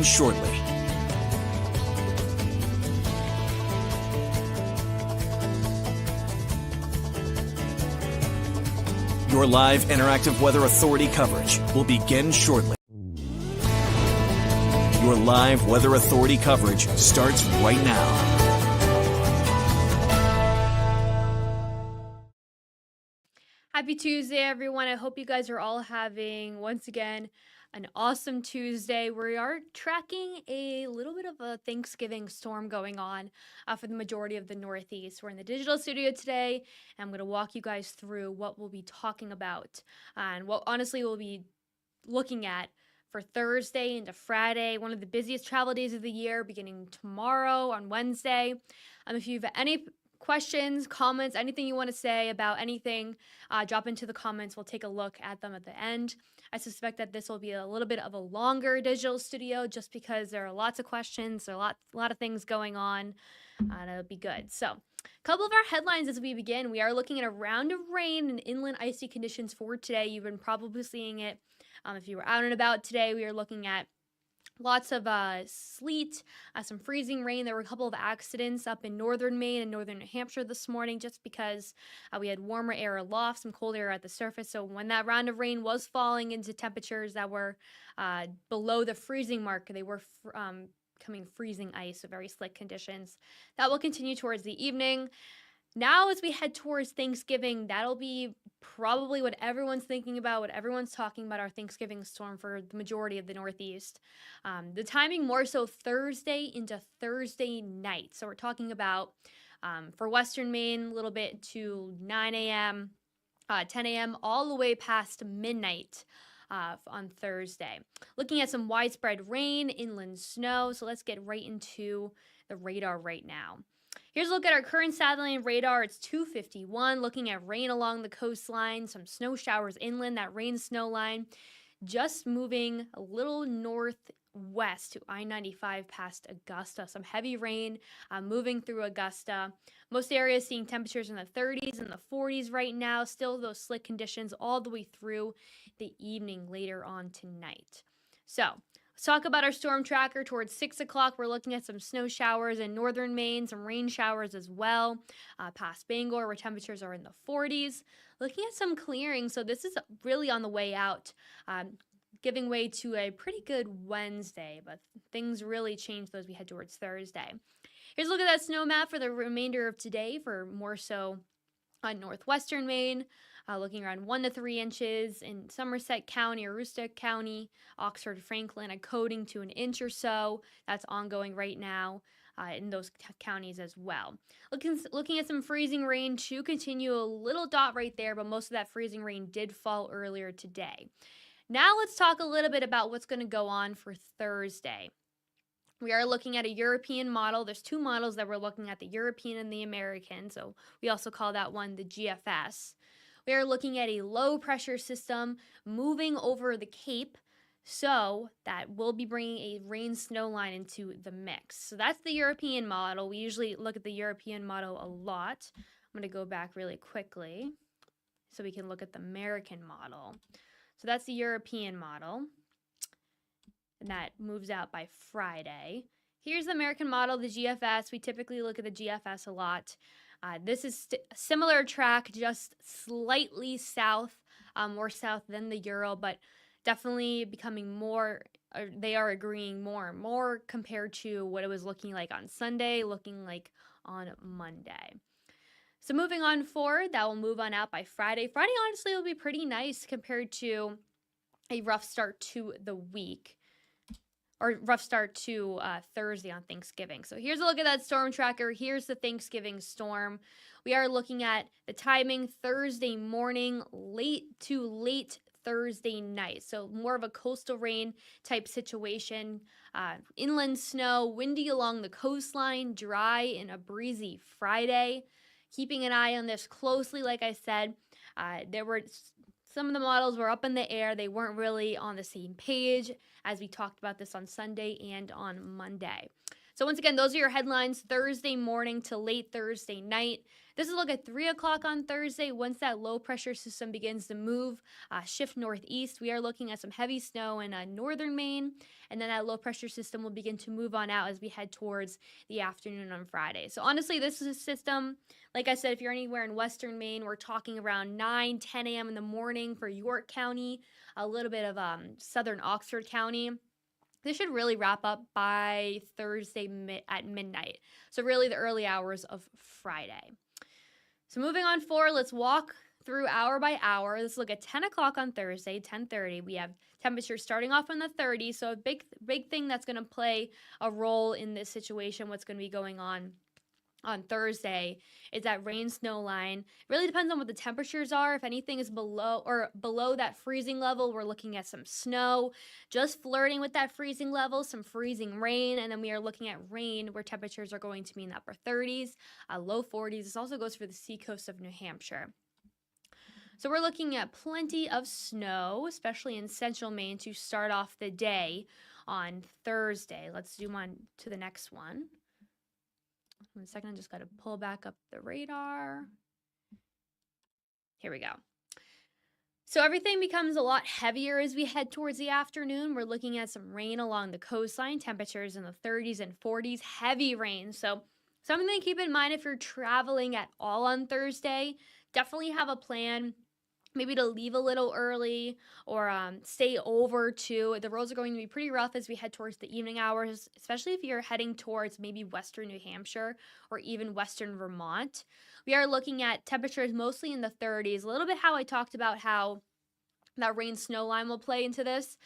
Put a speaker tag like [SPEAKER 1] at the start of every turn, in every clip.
[SPEAKER 1] shortly. Your live interactive Weather Authority coverage will begin shortly. Your live Weather Authority coverage starts right now.
[SPEAKER 2] Happy Tuesday, everyone. I hope you guys are all having, once again, an awesome Tuesday. We are tracking a little bit of a Thanksgiving storm going on for the majority of the Northeast. We're in the digital studio today, and I'm going to walk you guys through what we'll be talking about and what honestly we'll be looking at for Thursday into Friday, one of the busiest travel days of the year, beginning tomorrow on Wednesday. If you have any questions, comments, anything you want to say about anything, drop into the comments. We'll take a look at them at the end. I suspect that this will be a little bit of a longer digital studio just because there are lots of questions, there are a lot of things going on, and it'll be good. So, a couple of our headlines as we begin. We are looking at a round of rain and inland icy conditions for today. You've been probably seeing it. If you were out and about today, we are looking at lots of sleet, some freezing rain. There were a couple of accidents up in northern Maine and northern New Hampshire this morning just because we had warmer air aloft, some cold air at the surface. So when that round of rain was falling into temperatures that were below the freezing mark, they were becoming freezing ice, so very slick conditions. That will continue towards the evening. Now, as we head towards Thanksgiving, that'll be probably what everyone's thinking about, what everyone's talking about, our Thanksgiving storm for the majority of the Northeast. The timing more so Thursday into Thursday night. So we're talking about for Western Maine, a little bit to 9 a.m., 10 a.m., all the way past midnight on Thursday. Looking at some widespread rain, inland snow. So let's get right into the radar right now. Here's a look at our current satellite radar. It's 251, looking at rain along the coastline, some snow showers inland, that rain snow line just moving a little northwest to I-95 past Augusta. Some heavy rain moving through Augusta. Most areas seeing temperatures in the 30s and the 40s right now. Still those slick conditions all the way through the evening later on tonight. So, let's talk about our storm tracker. Towards 6 o'clock, we're looking at some snow showers in northern Maine, some rain showers as well, past Bangor, where temperatures are in the 40s. Looking at some clearing, so this is really on the way out, giving way to a pretty good Wednesday, but things really change as we head towards Thursday. Here's a look at that snow map for the remainder of today for more so northwestern Maine. Looking around 1 to 3 inches in Somerset County, Aroostook County, Oxford, Franklin, a coating to an inch or so. That's ongoing right now in those counties as well. Looking at some freezing rain to continue, a little dot right there, but most of that freezing rain did fall earlier today. Now let's talk a little bit about what's going to go on for Thursday. We are looking at a European model. There's two models that we're looking at, the European and the American. So we also call that one the GFS. We are looking at a low pressure system moving over the Cape, so that will be bringing a rain snow line into the mix. So that's the European model. We usually look at the European model a lot. I'm going to go back really quickly so we can look at the American model. So that's the European model, and that moves out by Friday. Here's the American model, the GFS. We typically look at the GFS a lot. This is a similar track, just slightly south, more south than the Euro, but definitely becoming more, they are agreeing more and more compared to what it was looking like on Sunday, looking like on Monday. So moving on forward, that will move on out by Friday. Friday, honestly, will be pretty nice compared to a rough start to the week. Or rough start to Thursday on Thanksgiving. So here's a look at that storm tracker. Here's the Thanksgiving storm. We are looking at the timing Thursday morning, late to late Thursday night. So more of a coastal rain type situation. Inland snow, windy along the coastline, dry and a breezy Friday. Keeping an eye on this closely, like I said, some of the models were up in the air. They weren't really on the same page as we talked about this on Sunday and on Monday. So once again, those are your headlines Thursday morning to late Thursday night. This is a look at 3 o'clock on Thursday. Once that low pressure system begins to move, shift northeast, we are looking at some heavy snow in northern Maine. And then that low pressure system will begin to move on out as we head towards the afternoon on Friday. So honestly, this is a system, like I said, if you're anywhere in western Maine, we're talking around 9, 10 a.m. in the morning for York County, a little bit of southern Oxford County. This should really wrap up by Thursday at midnight. So really the early hours of Friday. So moving on forward, let's walk through hour by hour. Let's look at 10 o'clock on Thursday, 10:30. We have temperatures starting off in the 30s. So a big thing that's going to play a role in this situation, what's going to be going on Thursday, is that rain snow line. It really depends on what the temperatures are. If anything is below that freezing level, we're looking at some snow, just flirting with that freezing level, some freezing rain, and then we are looking at rain where temperatures are going to be in the upper 30s, low 40s. This also goes for the seacoast of New Hampshire. So we're looking at plenty of snow, especially in central Maine, to start off the day on Thursday. Let's zoom on to the next one. 1 second, I just got to pull back up the radar. Here we go. So everything becomes a lot heavier as we head towards the afternoon. We're looking at some rain along the coastline, temperatures in the 30s and 40s, heavy rain. So something to keep in mind if you're traveling at all on Thursday, definitely have a plan. Maybe to leave a little early or stay over too. The roads are going to be pretty rough as we head towards the evening hours, especially if you're heading towards maybe western New Hampshire or even western Vermont. We are looking at temperatures mostly in the 30s. A little bit how I talked about how that rain snow line will play into this.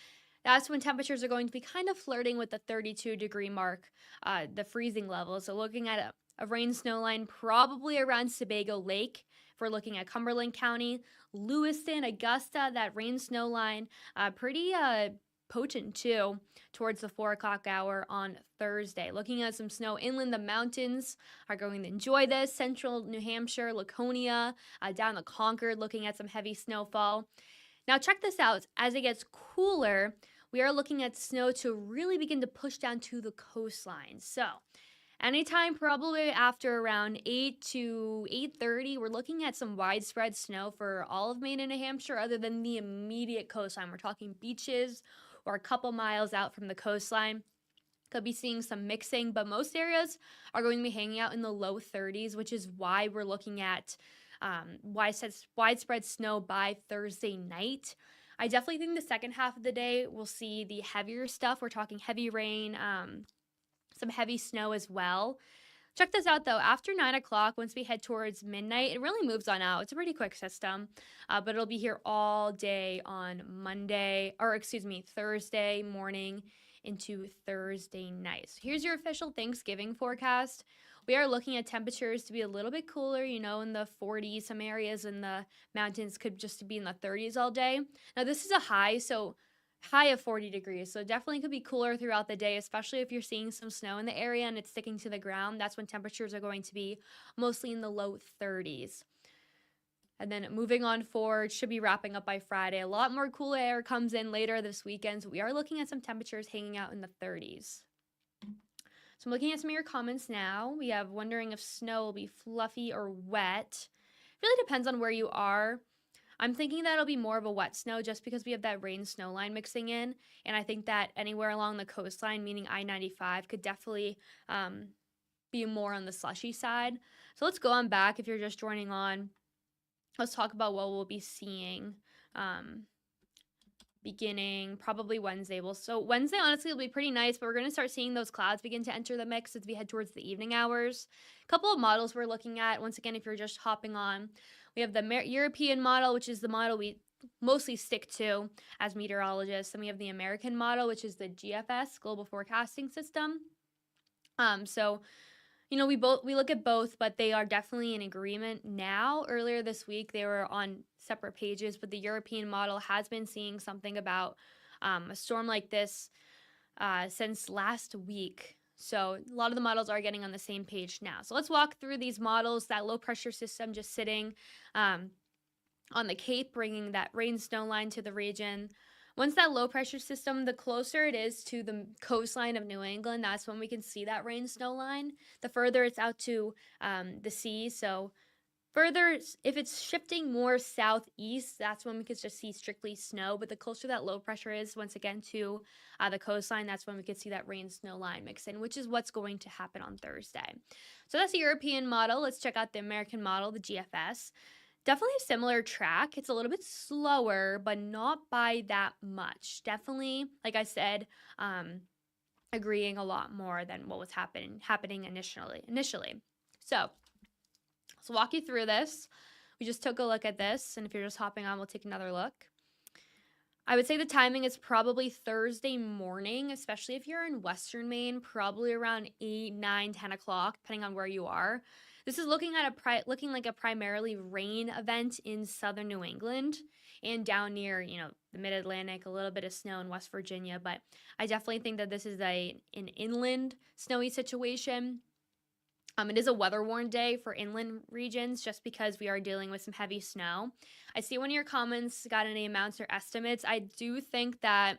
[SPEAKER 2] That's when temperatures are going to be kind of flirting with the 32-degree mark, the freezing level. So looking at a rain snow line probably around Sebago Lake. If we're looking at Cumberland County, Lewiston, Augusta, that rain snow line, pretty potent too towards the 4 o'clock hour on Thursday. Looking at some snow inland, the mountains are going to enjoy this. Central New Hampshire, Laconia, down to Concord, looking at some heavy snowfall. Now check this out. As it gets cooler, we are looking at snow to really begin to push down to the coastline. So anytime probably after around 8 to 8:30, we're looking at some widespread snow for all of Maine and New Hampshire other than the immediate coastline. We're talking beaches or a couple miles out from the coastline. Could be seeing some mixing, but most areas are going to be hanging out in the low 30s, which is why we're looking at widespread snow by Thursday night. I definitely think the second half of the day we'll see the heavier stuff. We're talking heavy rain, some heavy snow as well. Check this out though. After 9 o'clock, once we head towards midnight, it really moves on out. It's a pretty quick system, but it'll be here all day on Thursday morning into Thursday night. So here's your official Thanksgiving forecast. We are looking at temperatures to be a little bit cooler, in the 40s. Some areas in the mountains could just be in the 30s all day. Now this is a high, so high of 40 degrees. So definitely could be cooler throughout the day, especially if you're seeing some snow in the area and it's sticking to the ground. That's when temperatures are going to be mostly in the low 30s. And then moving on forward, should be wrapping up by Friday. A lot more cool air comes in later this weekend. So we are looking at some temperatures hanging out in the 30s. So I'm looking at some of your comments now. We have wondering if snow will be fluffy or wet. It really depends on where you are. I'm thinking that it'll be more of a wet snow just because we have that rain snow line mixing in. And I think that anywhere along the coastline, meaning I-95, could definitely be more on the slushy side. So let's go on back if you're just joining on. Let's talk about what we'll be seeing beginning probably Wednesday. So Wednesday, honestly, will be pretty nice, but we're going to start seeing those clouds begin to enter the mix as we head towards the evening hours. A couple of models we're looking at. Once again, if you're just hopping on, we have the European model, which is the model we mostly stick to as meteorologists. And we have the American model, which is the GFS, Global Forecasting System. We look at both, but they are definitely in agreement now. Earlier this week, they were on separate pages, but the European model has been seeing something about a storm like this since last week. So a lot of the models are getting on the same page now. So let's walk through these models. That low pressure system just sitting on the Cape, bringing that rain snow line to the region. Once that low pressure system, the closer it is to the coastline of New England, that's when we can see that rain snow line. The further it's out to the sea, so if it's shifting more southeast, that's when we could just see strictly snow. But the closer that low pressure is, once again, to the coastline, that's when we could see that rain snow line mix in, which is what's going to happen on Thursday. So that's the European model. Let's check out the American model, the GFS. Definitely a similar track. It's a little bit slower, but not by that much. Definitely, like I said, agreeing a lot more than what was happening initially. So let's walk you through this. We just took a look at this, and if you're just hopping on, we'll take another look. I would say the timing is probably Thursday morning, especially if you're in Western Maine, probably around 8, 9, 10 o'clock, depending on where you are. This is looking like a primarily rain event in southern New England and down near, the Mid-Atlantic, a little bit of snow in West Virginia, but I definitely think that this is an inland snowy situation. It is a weather-worn day for inland regions just because we are dealing with some heavy snow. I see one of your comments got any amounts or estimates. I do think that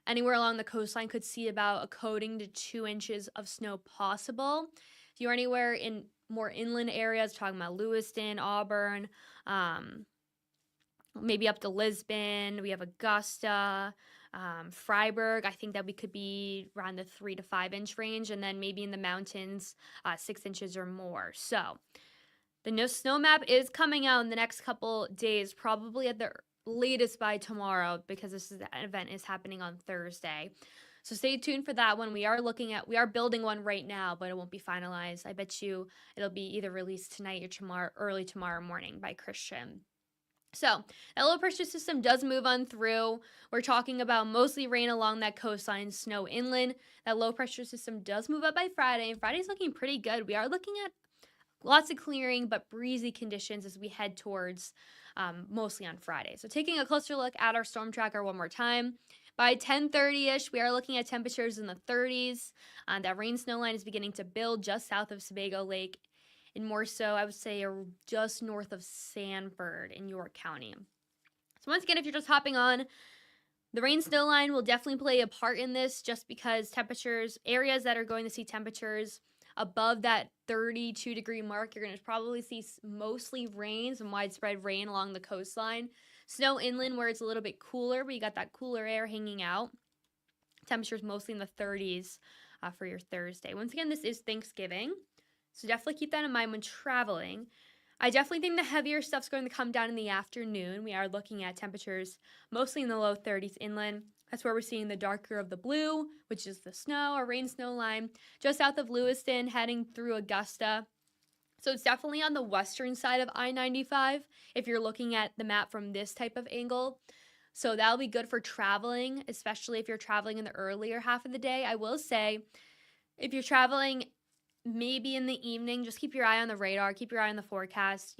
[SPEAKER 2] anywhere along the coastline could see about a coating to 2 inches of snow possible. If you're anywhere in more inland areas, talking about Lewiston, Auburn, maybe up to Lisbon, we have Augusta, Freiburg, I think that we could be around the 3 to 5 inch range, and then maybe in the mountains, 6 inches or more. So the snow map is coming out in the next couple days, probably at the latest by tomorrow, because this event is happening on Thursday. So stay tuned for that one. We are building one right now, but it won't be finalized. I bet you it'll be either released tonight or early tomorrow morning by Christian. So that low pressure system does move on through. We're talking about mostly rain along that coastline, snow inland. That low pressure system does move up by Friday, and Friday's looking pretty good. We are looking at lots of clearing but breezy conditions as we head towards mostly on Friday. So taking a closer look at our storm tracker one more time. By 10:30ish, we are looking at temperatures in the 30s. That rain snow line is beginning to build just south of Sebago Lake, and more so, I would say, just north of Sanford in York County. So once again, if you're just hopping on, the rain snow line will definitely play a part in this just because areas that are going to see temperatures above that 32-degree mark, you're going to probably see mostly rain, some widespread rain along the coastline. Snow inland where it's a little bit cooler, but you got that cooler air hanging out. Temperatures mostly in the 30s for your Thursday. Once again, this is Thanksgiving, so definitely keep that in mind when traveling. I definitely think the heavier stuff's going to come down in the afternoon. We are looking at temperatures mostly in the low 30s inland. That's where we're seeing the darker of the blue, which is the snow or rain snow line, just south of Lewiston, heading through Augusta. So it's definitely on the western side of I-95 if you're looking at the map from this type of angle. So that'll be good for traveling, especially if you're traveling in the earlier half of the day. I will say, if you're traveling maybe in the evening, just keep your eye on the radar, keep your eye on the forecast,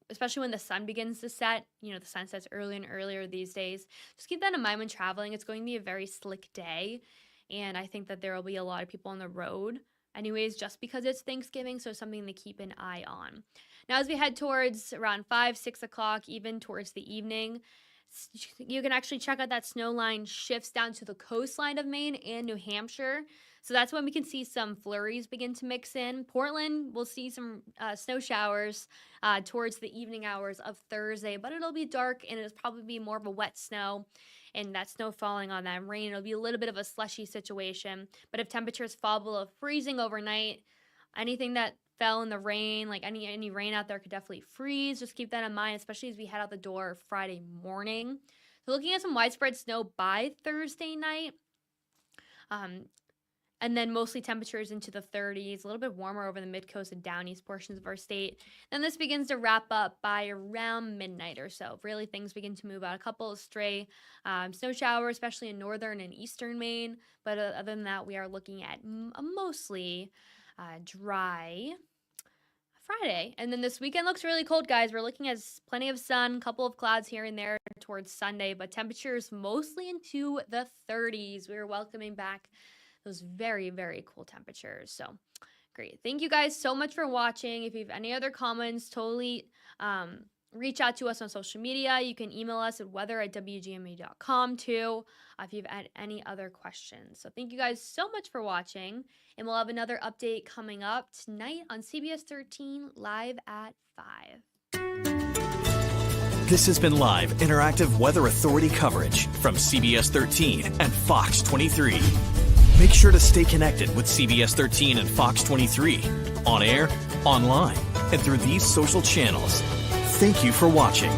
[SPEAKER 2] especially when the sun begins to set. The sun sets earlier and earlier these days. Just keep that in mind when traveling. It's going to be a very slick day, and I think that there will be a lot of people on the road anyways, just because it's Thanksgiving, so something to keep an eye on. Now, as we head towards around 5, 6 o'clock, even towards the evening, you can actually check out that snow line shifts down to the coastline of Maine and New Hampshire. So that's when we can see some flurries begin to mix in. Portland will see some snow showers towards the evening hours of Thursday, but it'll be dark and it'll probably be more of a wet snow. And that snow falling on that rain, it'll be a little bit of a slushy situation. But if temperatures fall below freezing overnight, anything that fell in the rain, like any rain out there, could definitely freeze. Just keep that in mind, especially as we head out the door Friday morning. So looking at some widespread snow by Thursday night. And then mostly temperatures into the 30s, a little bit warmer over the mid-coast and down east portions of our state. Then this begins to wrap up by around midnight or so. Really, things begin to move out. A couple of stray snow showers, especially in northern and eastern Maine. But other than that, we are looking at a mostly dry Friday. And then this weekend looks really cold, guys. We're looking at plenty of sun, couple of clouds here and there towards Sunday, but temperatures mostly into the 30s. We're welcoming back those very, very cool temperatures. So great. Thank you guys so much for watching. If you have any other comments, totally reach out to us on social media. You can email us at weather@wgma.com too if you've had any other questions. So thank you guys so much for watching, and we'll have another update coming up tonight on CBS 13 live at 5.
[SPEAKER 1] This has been live interactive Weather Authority coverage from CBS 13 and Fox 23. Make sure to stay connected with CBS 13 and Fox 23 on air, online, and through these social channels. Thank you for watching.